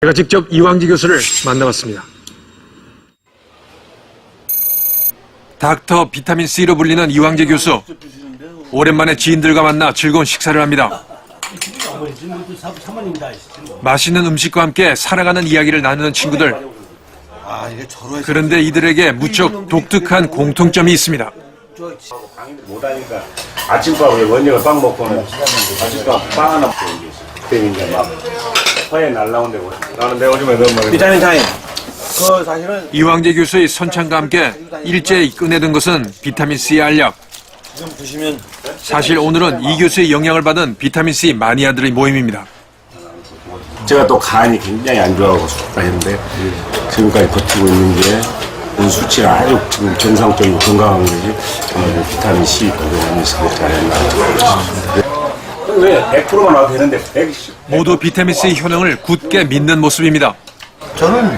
제가 직접 이왕재 교수를 만나봤습니다. 닥터 비타민C로 불리는 이왕재 교수. 오랜만에 지인들과 만나 즐거운 식사를 합니다. 맛있는 음식과 함께 살아가는 이야기를 나누는 친구들. 그런데 이들에게 무척 독특한 공통점이 있습니다. 못하니까 아침밥에 원정을 빵 먹고는 아침밥 빵 하나 먹고 그때 이제 막 허에 날라온데 나는 내 오줌에 넣은 거 비타민 타임. 그 사실은 이왕재 교수의 선창과 함께 일제히 꺼내든 것은 비타민C의 알약. 지금 보시면 사실 오늘은 이 교수의 영향을 받은 비타민C 마니아들의 모임입니다. 제가 또 간이 굉장히 안 좋아하고 죽다 했는데 지금까지 버티고 있는 게 수치가 아주 지금 정상적이고 건강한 것이 비타민C 공급하면서 잘했나. 왜 100%만 와도 되는데 110. 모두 비타민C의 효능을 굳게 믿는 모습입니다. 저는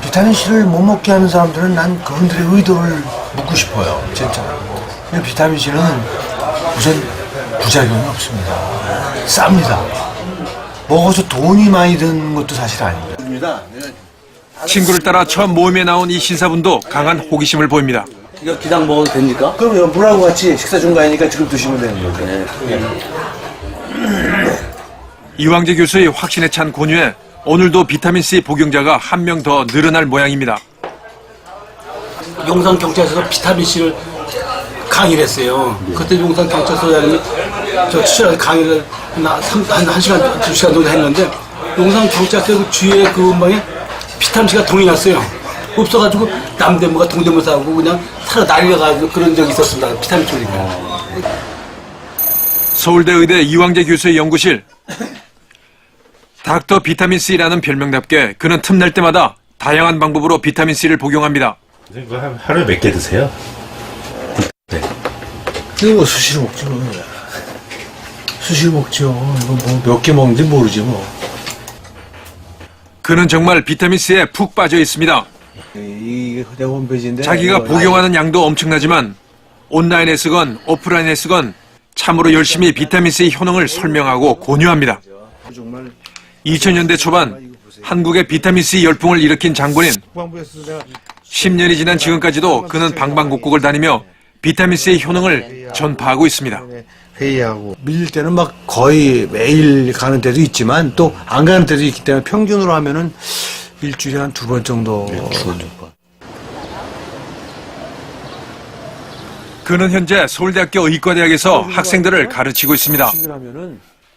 비타민C를 못 먹게 하는 사람들은 난 그분들의 의도를 묻고 싶어요. 진짜. 비타민C는 우선 부작용이 없습니다. 쌉니다. 먹어서 돈이 많이 드는 것도 사실 아닙니다. 친구를 따라 처음 모임에 나온 이 신사분도 강한 호기심을 보입니다. 이거 기당 먹어도 됩니까? 그럼요. 물하고 같이 식사 중간이니까 지금 드시면 되는 거죠. 이왕재 교수의 확신에 찬 권유에 오늘도 비타민C 복용자가 한 명 더 늘어날 모양입니다. 용산경찰서에서 비타민C를 강의를 했어요. 그때 용산경찰서장님이 저 추천해서 강의를 한 시간, 2시간 정도 했는데 용산경찰서 그 주위에 그 음방에 비타민C가 동이 났어요. 없어가지고 남대문과 동대문 싸우고 그냥 살아 날려가지고 그런 적이 있었습니다. 비타민 쪽이니까. 서울대 의대 이왕재 교수의 연구실. 닥터 비타민C라는 별명답게 그는 틈날 때마다 다양한 방법으로 비타민C를 복용합니다. 하루에 몇 개 드세요? 네. 이거 뭐 수시로 먹죠. 수시로 먹죠. 이거 뭐 몇 개 먹는지 모르지 뭐. 그는 정말 비타민C에 푹 빠져 있습니다. 이게 내 홈페이지인데. 자기가 복용하는 양도 엄청나지만 온라인에 쓰건 오프라인에 쓰건 참으로 열심히 비타민C의 효능을 설명하고 권유합니다. 2000년대 초반 한국의 비타민C 열풍을 일으킨 장본인. 10년이 지난 지금까지도 그는 방방곡곡을 다니며 비타민C의 효능을 전파하고 있습니다. 회의하고 밀릴 때는 막 거의 매일 가는 때도 있지만 또 안 가는 때도 있기 때문에 평균으로 하면은 일주일에 한 2번 정도. 그는 현재 서울대학교 의과대학에서 학생들을 가르치고 있습니다.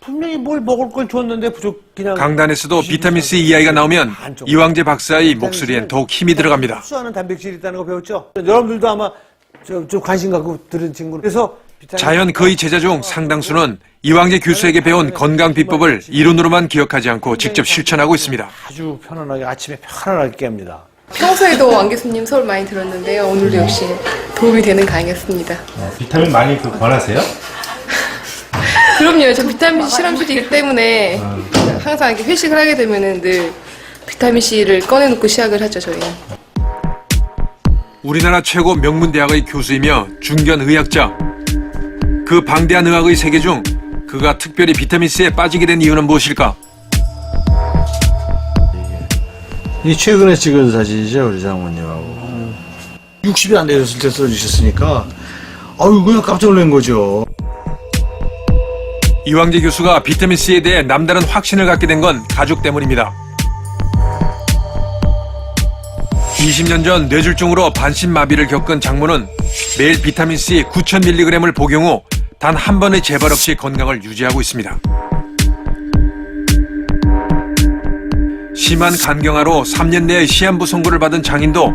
분명히 뭘 먹을 걸 줬는데 그냥 강단에서도 비타민C 이야기가 나오면 이왕재 박사의 목소리엔 더욱 힘이 들어갑니다. 흡수하는 단백질이 있다는 거 배웠죠? 여러분들도 아마 좀 관심 갖고 들은 친구로. 그래서 자연 그의 제자 중 상당수는 이왕재 교수에게 배운 건강 비법을 이론으로만 기억하지 않고 직접 실천하고 있습니다. 아주 편안하게 아침에 편안하게 깹니다. 평소에도 왕 교수님 수업 많이 들었는데요. 오늘도 역시 도움이 되는 강의였습니다. 비타민 많이 권하세요? 그럼요. 저 비타민C 실험실이기 때문에 항상 이렇게 회식을 하게 되면은 늘 비타민C를 꺼내놓고 시작을 하죠, 저희는. 우리나라 최고 명문대학의 교수이며 중견의학자. 그 방대한 의학의 세계 중 그가 특별히 비타민C에 빠지게 된 이유는 무엇일까? 이 최근에 찍은 사진이죠, 우리 장모님하고. 60이 안 되셨을 때 써주셨으니까, 아유, 그냥 깜짝 놀란 거죠. 이왕재 교수가 비타민C에 대해 남다른 확신을 갖게 된 건 가족 때문입니다. 20년 전 뇌졸중으로 반신마비를 겪은 장모는 매일 비타민C 9,000mg을 복용 후 단 한 번의 재발 없이 건강을 유지하고 있습니다. 심한 간경화로 3년 내에 시한부 선고를 받은 장인도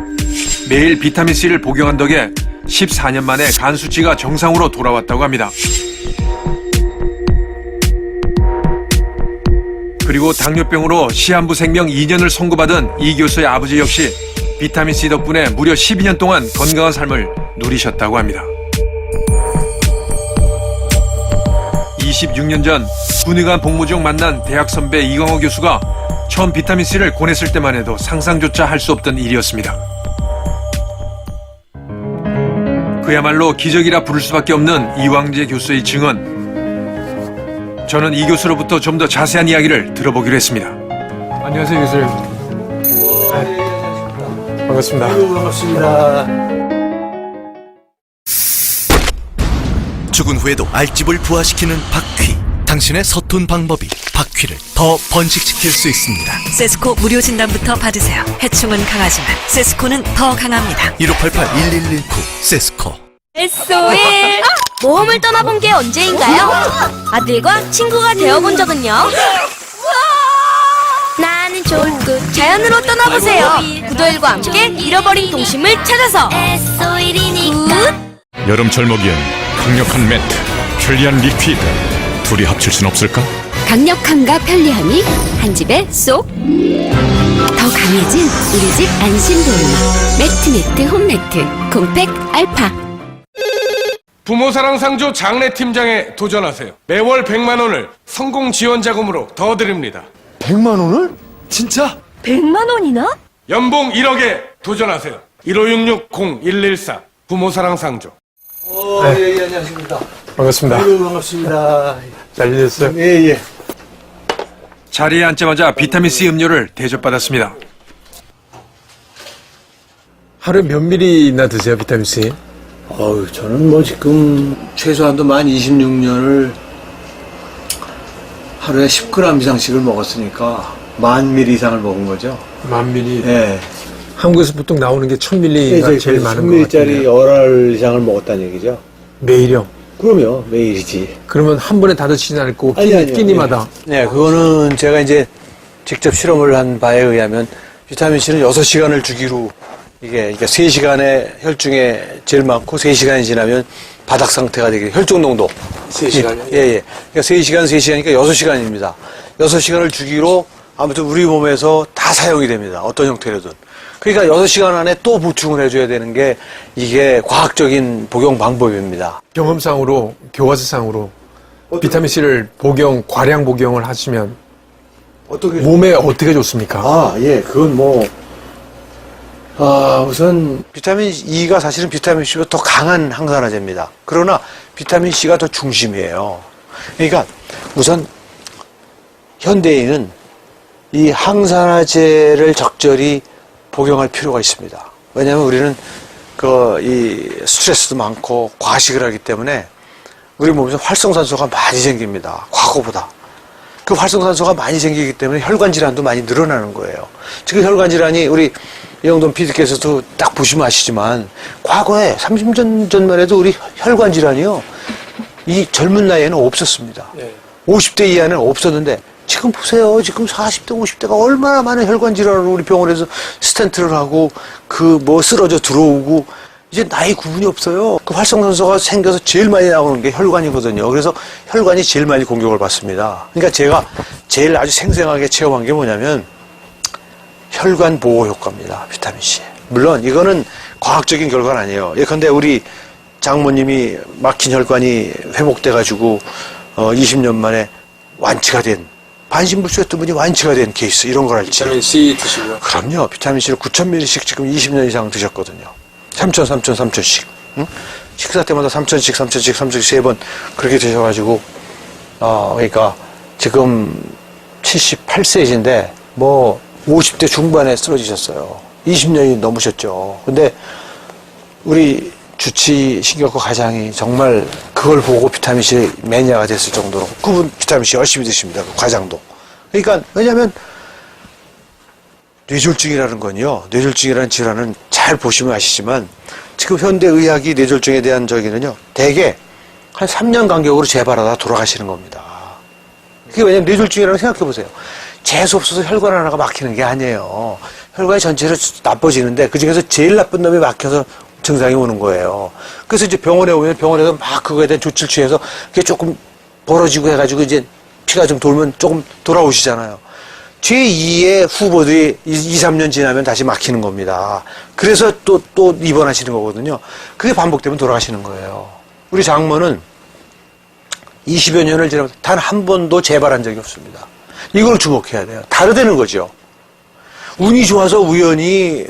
매일 비타민C를 복용한 덕에 14년 만에 간 수치가 정상으로 돌아왔다고 합니다. 그리고 당뇨병으로 시한부 생명 2년을 선고받은 이 교수의 아버지 역시 비타민C 덕분에 무려 12년 동안 건강한 삶을 누리셨다고 합니다. 26년 전 군의관 복무 중 만난 대학 선배 이광호 교수가 처음 비타민C를 권했을 때만 해도 상상조차 할 수 없던 일이었습니다. 그야말로 기적이라 부를 수밖에 없는 이왕재 교수의 증언. 저는 이 교수로부터 좀 더 자세한 이야기를 들어보기로 했습니다. 안녕하세요, 교수님. 반갑습니다. 반갑습니다. 죽은 후에도 알집을 부화시키는 박퀴. 당신의 서툰 방법이 박퀴를 더 번식시킬 수 있습니다. 세스코 무료 진단부터 받으세요. 해충은 강하지만 세스코는 더 강합니다. 1588-1119 세스코. SOL 모험을 떠나본 게 언제인가요? 아들과 친구가 되어본 적은요? 나는 좋을 듯 자연으로 떠나보세요. 구도일과 함께 잃어버린 동심을 찾아서 SOL이니까 여름철 먹이엔 강력한 매트, 편리한 리퀴드 둘이 합칠 순 없을까? 강력함과 편리함이 한 집에 쏙. 더 강해진 우리 집 안심보험 매트매트 홈매트 콤팩 알파. 부모사랑 상조 장례팀장에 도전하세요. 매월 100만 원을 성공 지원 자금으로 더 드립니다. 100만 원을? 진짜? 100만 원이나? 연봉 1억에 도전하세요. 1566-0114 부모사랑 상조. 예, 안녕하십니까. 반갑습니다. 반갑습니다. 잘 지냈어요? 예. 자리에 앉자마자 비타민C 음료를 대접받았습니다. 하루에 몇 밀리나 드세요, 비타민C? 저는 뭐 지금 최소한도 만 26년을 하루에 10g 이상씩을 먹었으니까 10,000ml 이상을 먹은 거죠. 10,000ml. 예. 한국에서 보통 나오는 게 1,000ml가 제일 많은 것 1000ml짜리 같아요. 어랄 이상을 먹었다는 얘기죠. 매일요? 그럼요, 매일이지. 그러면 한 번에 다 드시지 않고 아니요. 끼니마다? 네, 그거는 제가 이제 직접 실험을 한 바에 의하면 비타민C는 6시간을 주기로 이게 3시간에 혈중에 제일 많고 3시간이 지나면 바닥 상태가 되게 혈중 농도. 3시간이요? 예. 그러니까 3시간이니까 6시간입니다. 6시간을 주기로 아무튼 우리 몸에서 다 사용이 됩니다. 어떤 형태로든. 그러니까 6시간 안에 또 보충을 해줘야 되는 게 이게 과학적인 복용 방법입니다. 경험상으로, 교과서상으로 비타민C를 과량 복용을 하시면 몸에 어떻게 좋습니까? 그건 우선 비타민 E가 사실은 비타민 C보다 더 강한 항산화제입니다. 그러나 비타민 C가 더 중심이에요. 그러니까 우선 현대인은 이 항산화제를 적절히 복용할 필요가 있습니다. 왜냐하면 우리는 이 스트레스도 많고 과식을 하기 때문에 우리 몸에서 활성산소가 많이 생깁니다. 과거보다. 그 활성산소가 많이 생기기 때문에 혈관 질환도 많이 늘어나는 거예요. 지금 혈관 질환이 우리 이영돈 PD께서도 딱 보시면 아시지만 과거에 30년 전만 해도 우리 혈관 질환이요. 이 젊은 나이에는 없었습니다. 50대 이하는 없었는데 지금 보세요. 지금 40대, 50대가 얼마나 많은 혈관 질환으로 우리 병원에서 스텐트를 하고 쓰러져 들어오고 이제 나이 구분이 없어요. 그 활성산소가 생겨서 제일 많이 나오는 게 혈관이거든요. 그래서 혈관이 제일 많이 공격을 받습니다. 그러니까 제가 제일 아주 생생하게 체험한 게 뭐냐면 혈관 보호 효과입니다. 비타민C. 물론 이거는 과학적인 결과는 아니에요. 예컨대 우리 장모님이 막힌 혈관이 회복돼가지고 20년 만에 완치가 된 반신불수였던 분이 완치가 된 케이스 이런 걸 알지. 비타민C 드시고요? 그럼요. 비타민C를 9,000ml씩 지금 20년 이상 드셨거든요. 3,000씩. 응? 식사 때마다 3,000씩 3번 그렇게 드셔가지고 그러니까 지금 78세이신데 50대 중반에 쓰러지셨어요. 20년이 넘으셨죠. 근데 우리 주치 신경과 과장이 정말 그걸 보고 비타민C 매니아가 됐을 정도로 그분 비타민C 열심히 드십니다. 그 과장도. 그러니까 왜냐하면 뇌졸중이라는 건요. 뇌졸중이라는 질환은 잘 보시면 아시지만 지금 현대의학이 뇌졸중에 대한 저기는요. 대개 한 3년 간격으로 재발하다 돌아가시는 겁니다. 그게 왜냐면 뇌졸중이라는 거 생각해보세요. 재수 없어서 혈관 하나가 막히는 게 아니에요. 혈관이 전체로 나빠지는데 그중에서 제일 나쁜 놈이 막혀서 증상이 오는 거예요. 그래서 이제 병원에 오면 병원에서 막 그거에 대한 조치를 취해서 그게 조금 벌어지고 해가지고 이제 피가 좀 돌면 조금 돌아오시잖아요. 제2의 후보들이 2, 3년 지나면 다시 막히는 겁니다. 그래서 또 입원하시는 거거든요. 그게 반복되면 돌아가시는 거예요. 우리 장모는 20여 년을 지나면서 단 한 번도 재발한 적이 없습니다. 이걸 주목해야 돼요. 다르다는 거죠. 운이 좋아서 우연히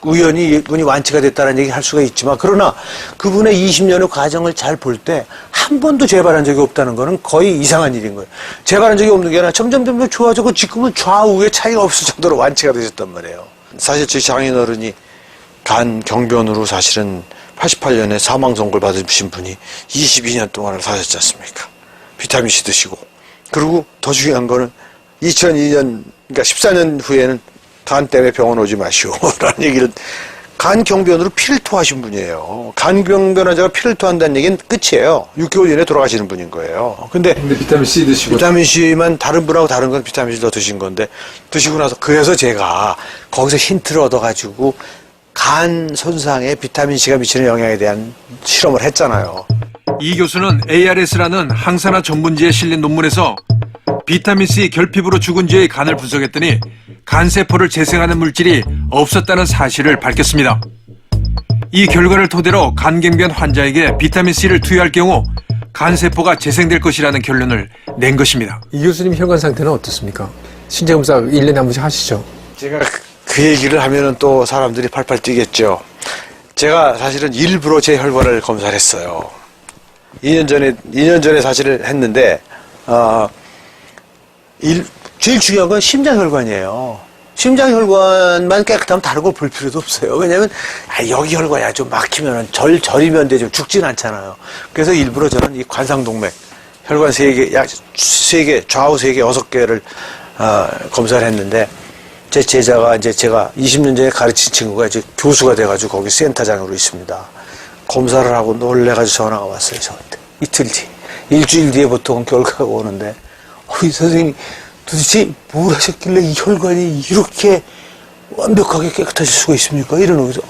우연히 이분이 완치가 됐다는 얘기 할 수가 있지만 그러나 그분의 20년의 과정을 잘 볼 때 한 번도 재발한 적이 없다는 거는 거의 이상한 일인 거예요. 재발한 적이 없는 게 아니라 점점 좋아지고 지금은 좌우의 차이가 없을 정도로 완치가 되셨단 말이에요. 사실 저희 장인어른이 간 경변으로 사실은 88년에 사망 선고를 받으신 분이 22년 동안을 사셨지 않습니까? 비타민C 드시고. 그리고 더 중요한 거는 2002년, 그러니까 14년 후에는 간 때문에 병원 오지 마시오. 라는 얘기를, 간 경변으로 피를 토하신 분이에요. 간 경변 환자가 피를 토한다는 얘기는 끝이에요. 6개월 이내에 돌아가시는 분인 거예요. 근데 비타민C 드시고. 비타민C만 다른 분하고 다른 건 비타민C 더 드신 건데, 드시고 나서, 그래서 제가 거기서 힌트를 얻어가지고, 간 손상에 비타민C가 미치는 영향에 대한 실험을 했잖아요. 이 교수는 ARS라는 항산화 전문지에 실린 논문에서 비타민C 결핍으로 죽은 쥐의 간을 분석했더니 간세포를 재생하는 물질이 없었다는 사실을 밝혔습니다. 이 결과를 토대로 간경변 환자에게 비타민C를 투여할 경우 간세포가 재생될 것이라는 결론을 낸 것입니다. 이 교수님 혈관 상태는 어떻습니까? 신체검사 1년에 한 번씩 하시죠? 제가 그 얘기를 하면은 또 사람들이 팔팔 뛰겠죠. 제가 사실은 일부러 제 혈관을 검사를 했어요. 2년 전에 사실을 했는데, 제일 중요한 건 심장혈관이에요. 심장혈관만 깨끗하면 다른 걸 볼 필요도 없어요. 왜냐면, 여기 혈관이 좀 막히면 절이면 되죠. 죽진 않잖아요. 그래서 일부러 저는 이 관상동맥, 혈관 3개, 좌우 3개, 6개를, 검사를 했는데, 제 제자가 이제 제가 20년 전에 가르친 친구가 이제 교수가 돼가지고 거기 센터장으로 있습니다. 검사를 하고 놀래가지고 전화가 왔어요, 저한테. 이틀 뒤. 일주일 뒤에 보통 결과가 오는데, 이 선생님 도대체 뭘 하셨길래 이 혈관이 이렇게 완벽하게 깨끗하실 수가 있습니까? 이러는 거죠.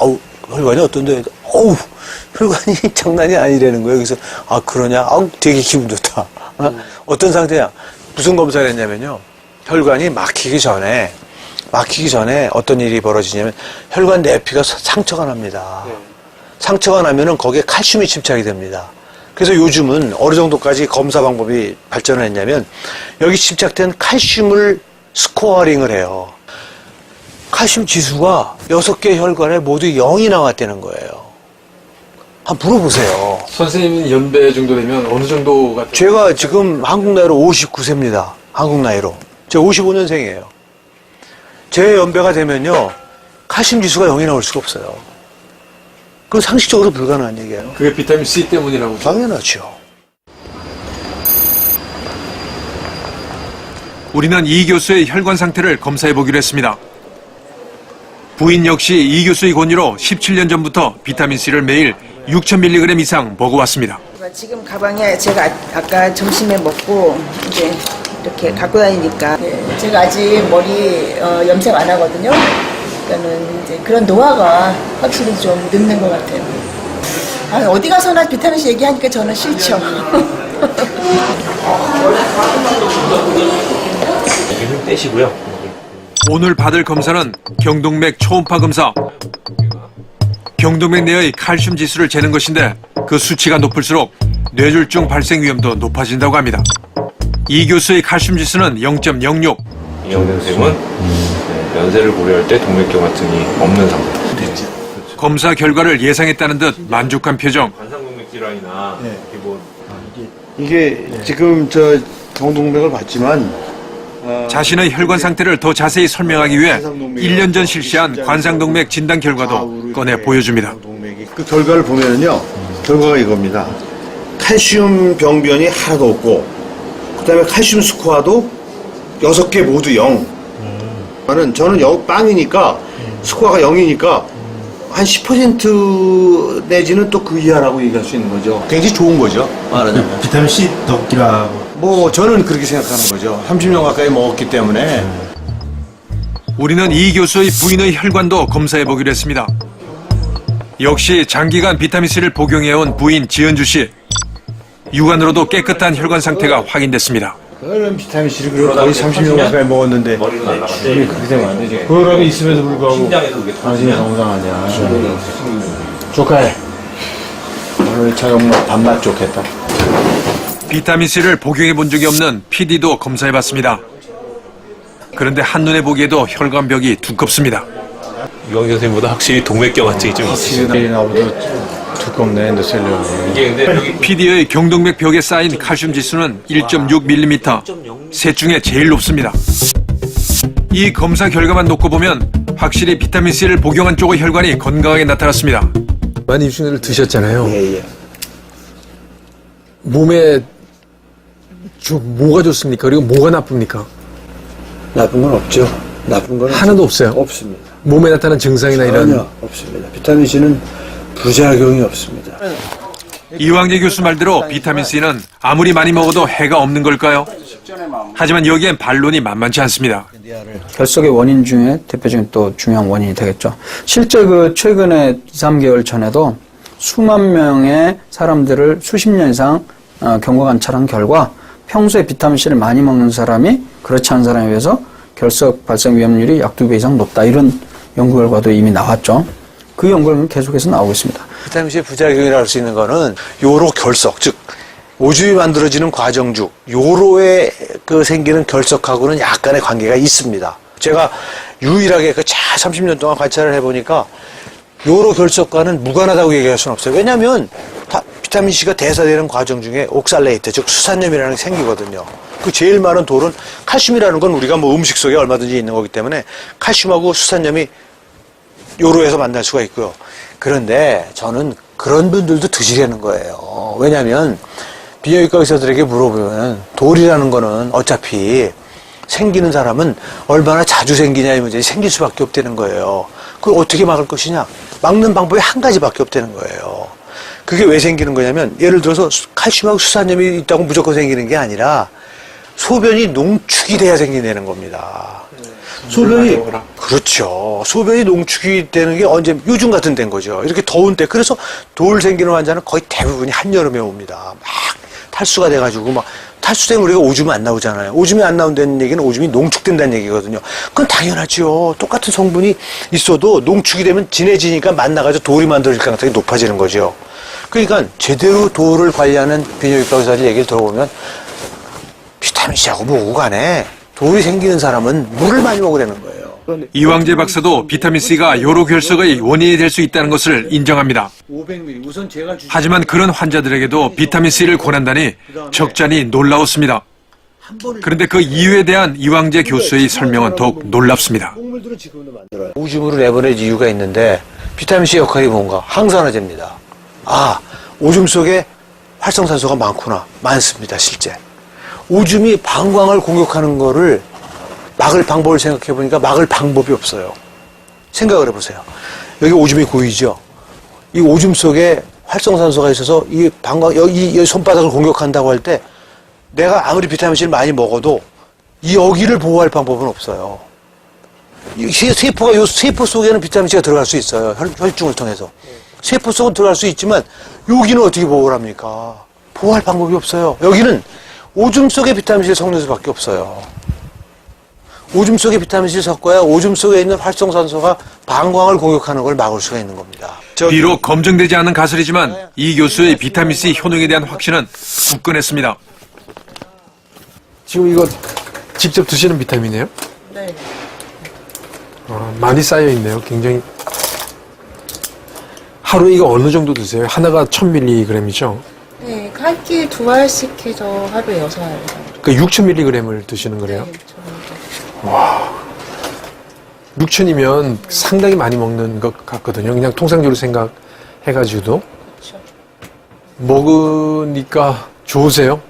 혈관이 어떤데? 혈관이 장난이 아니라는 거예요. 그래서, 그러냐? 되게 기분 좋다. 어떤 상태냐? 무슨 검사를 했냐면요. 혈관이 막히기 전에 어떤 일이 벌어지냐면 혈관 내피가 상처가 납니다. 상처가 나면은 거기에 칼슘이 침착이 됩니다. 그래서 요즘은 어느 정도까지 검사 방법이 발전을 했냐면 여기 침착된 칼슘을 스코어링을 해요. 칼슘 지수가 6개 혈관에 모두 0이 나왔다는 거예요. 한번 물어보세요. 선생님 연배 정도 되면 어느 정도가? 제가 지금 한국 나이로 59세입니다. 한국 나이로. 제가 55년생이에요. 제 연배가 되면요, 칼슘 지수가 0이 나올 수가 없어요. 그건 상식적으로 불가능한 얘기예요. 그게 비타민C 때문이라고? 당연하죠. 우리는 이 교수의 혈관 상태를 검사해 보기로 했습니다. 부인 역시 이 교수의 권유로 17년 전부터 비타민C를 매일 6,000mg 이상 먹어왔습니다. 지금 가방에 제가 아까 점심에 먹고 이제 이렇게 갖고 다니니까 제가 아직 머리 염색 안 하거든요. 그러니까는 이제 그런 노화가 확실히 좀 늦는 것 같아요. 어디 가서나 비타민C 얘기하니까 저는 싫죠. 힘 떼시고요. 오늘 받을 검사는 경동맥 초음파 검사. 경동맥 내의 칼슘 지수를 재는 것인데 그 수치가 높을수록 뇌졸중 발생 위험도 높아진다고 합니다. 이 교수의 칼슘 지수는 0.06. 이영된 쌤은 연세를 고려할 때 동맥경화증이 없는 상태. 검사 결과를 예상했다는 듯 만족한 표정. 관상동맥 질환이나 이게 지금 저 경동맥을 봤지만 자신의 혈관 상태를 더 자세히 설명하기 위해 1년 전 실시한 관상동맥 진단 결과도 꺼내 보여줍니다. 그 결과를 보면은요, 결과가 이겁니다. 칼슘 병변이 하나도 없고, 그 다음에 칼슘 스코어도 6개 모두 0. 저는 빵이니까, 스코어가 0이니까, 한 10% 내지는 또 그 이하라고 얘기할 수 있는 거죠. 굉장히 좋은 거죠, 말하자면. 비타민C 덕기라고. 저는 그렇게 생각하는 거죠. 30년 가까이 먹었기 때문에. 우리는 이 교수의 부인의 혈관도 검사해 보기로 했습니다. 역시 장기간 비타민C를 복용해온 부인 지은주 씨. 육안으로도 깨끗한 혈관 상태가 확인됐습니다. 그런 비타민C를 거의 30년 가까이 먹었는데 이게 그렇게 되면 안 되지. 그거라도 있음에도 불구하고 당신이 건강하냐. 조카해. 오늘 저녁 밥맛 좋겠다. 비타민C를 복용해 본 적이 없는 PD도 검사해 봤습니다. 그런데 한눈에 보기에도 혈관벽이 두껍습니다. 유광 선생님보다 확실히 동맥경화증이 좀 있으시다. 나보다 두껍네, 내 셀럽이. 이게 근데 여기 PD의 경동맥 벽에 쌓인 칼슘 지수는 1.6mm, 셋 중에 제일 높습니다. 이 검사 결과만 놓고 보면 확실히 비타민C를 복용한 쪽의 혈관이 건강하게 나타났습니다. 많이 입순이를 드셨잖아요. 예. 몸에 뭐가 좋습니까? 그리고 뭐가 나쁩니까? 나쁜 건 없죠. 나쁜 건 하나도 없어요. 없습니다. 몸에 나타나는 증상이나 이런. 전혀 없습니다. 비타민C는 부작용이 없습니다. 이왕재 교수 말대로 비타민C는 아무리 많이 먹어도 해가 없는 걸까요? 하지만 여기엔 반론이 만만치 않습니다. 결석의 원인 중에 대표적인 또 중요한 원인이 되겠죠. 실제 그 최근에 2, 3개월 전에도 수만 명의 사람들을 수십 년 이상 경과 관찰한 결과 평소에 비타민C를 많이 먹는 사람이 그렇지 않은 사람에 비해서 결석 발생 위험률이 약 2배 이상 높다. 이런 연구 결과도 이미 나왔죠. 그 연구는 계속해서 나오고 있습니다. 비타민C 부작용이라고 할 수 있는 거는 요로 결석, 즉 오줌이 만들어지는 과정 중 요로에 그 생기는 결석하고는 약간의 관계가 있습니다. 제가 유일하게 그 30년 동안 관찰을 해보니까 요로 결석과는 무관하다고 얘기할 수는 없어요. 왜냐하면 비타민C가 대사되는 과정 중에 옥살레이트, 즉 수산염이라는 게 생기거든요. 그 제일 많은 돌은 칼슘이라는 건 우리가 뭐 음식 속에 얼마든지 있는 거기 때문에 칼슘하고 수산염이 요로에서 만날 수가 있고요. 그런데 저는 그런 분들도 드시려는 거예요. 왜냐하면 비뇨기과 의사들에게 물어보면 돌이라는 거는 어차피 생기는 사람은 얼마나 자주 생기냐 이 문제지 생길 수밖에 없다는 거예요. 그걸 어떻게 막을 것이냐? 막는 방법이 한 가지밖에 없다는 거예요. 그게 왜 생기는 거냐면 예를 들어서 칼슘하고 수산염이 있다고 무조건 생기는 게 아니라 소변이 농축이 돼야 생기는 겁니다. 소변이 그렇죠. 소변이 농축이 되는 게 언제 요즘 같은 때인 거죠. 이렇게 더운 때. 그래서 돌 생기는 환자는 거의 대부분이 한여름에 옵니다. 막 탈수가 돼가지고 막 탈수되면 우리가 오줌이 안 나오잖아요. 오줌이 안 나온다는 얘기는 오줌이 농축된다는 얘기거든요. 그건 당연하죠. 똑같은 성분이 있어도 농축이 되면 진해지니까 만나가지고 돌이 만들어질 가능성이 높아지는 거죠. 그러니까 제대로 돌을 관리하는 비뇨기과 의사들 얘기를 들어보면 비타민C하고 뭐고 간에 돌이 생기는 사람은 물을 많이 먹으라는 거예요. 이왕재 박사도 비타민C가 요로 결석의 원인이 될 수 있다는 것을 인정합니다. 500ml. 우선 제가 하지만 그런 환자들에게도 비타민C를 권한다니 적잖이 놀라웠습니다. 그런데 그 이유에 대한 이왕재 교수의 설명은 더욱 놀랍습니다. 오줌으로 내보낼 이유가 있는데 비타민C 역할이 뭔가? 항산화제입니다. 아, 오줌 속에 활성산소가 많습니다, 실제. 오줌이 방광을 공격하는 거를 막을 방법을 생각해 보니까 막을 방법이 없어요. 생각을 해보세요. 여기 오줌이 고이죠. 이 오줌 속에 활성산소가 있어서 이 방광, 여기 손바닥을 공격한다고 할 때 내가 아무리 비타민C를 많이 먹어도 이 여기를 보호할 방법은 없어요. 이 세포 속에는 비타민C가 들어갈 수 있어요. 혈중을 통해서. 세포 속은 들어갈 수 있지만 여기는 어떻게 보호를 합니까? 보호할 방법이 없어요. 여기는 오줌 속에 비타민C를 섞는 수밖에 없어요. 오줌 속에 비타민C를 섞어야 오줌 속에 있는 활성산소가 방광을 공격하는 걸 막을 수가 있는 겁니다. 비록 검증되지 않은 가설이지만 이 교수의 비타민C 효능에 대한 확신은 굳건했습니다. 지금 이거 직접 드시는 비타민이에요? 네. 많이 쌓여 있네요. 굉장히. 하루에 이거 어느 정도 드세요? 하나가 1000mg이죠? 네, 한 끼 2알씩 해서 하루에 6알. 그 6000mg을 드시는 거래요? 네, 와. 6000이면 상당히 많이 먹는 것 같거든요. 그냥 통상적으로 생각해가지고도. 먹으니까 좋으세요?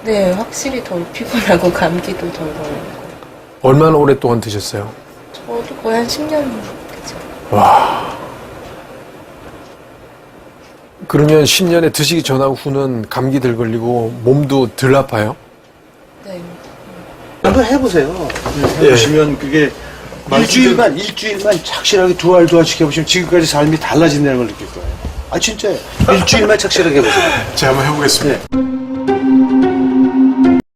네, 확실히 덜 피곤하고 감기도 덜 걸리고. 얼마나 오랫동안 드셨어요? 저도 거의 한 10년 그죠. 와. 그러면 10년에 드시기 전하고 후는 감기 덜 걸리고 몸도 덜 아파요? 네. 한번 해보세요. 해보시면 그게 일주일만 착실하게 2알씩 해보시면 지금까지 삶이 달라진다는 걸 느낄 거예요. 아 진짜요. 일주일만 착실하게 해보세요. 제가 한번 해보겠습니다.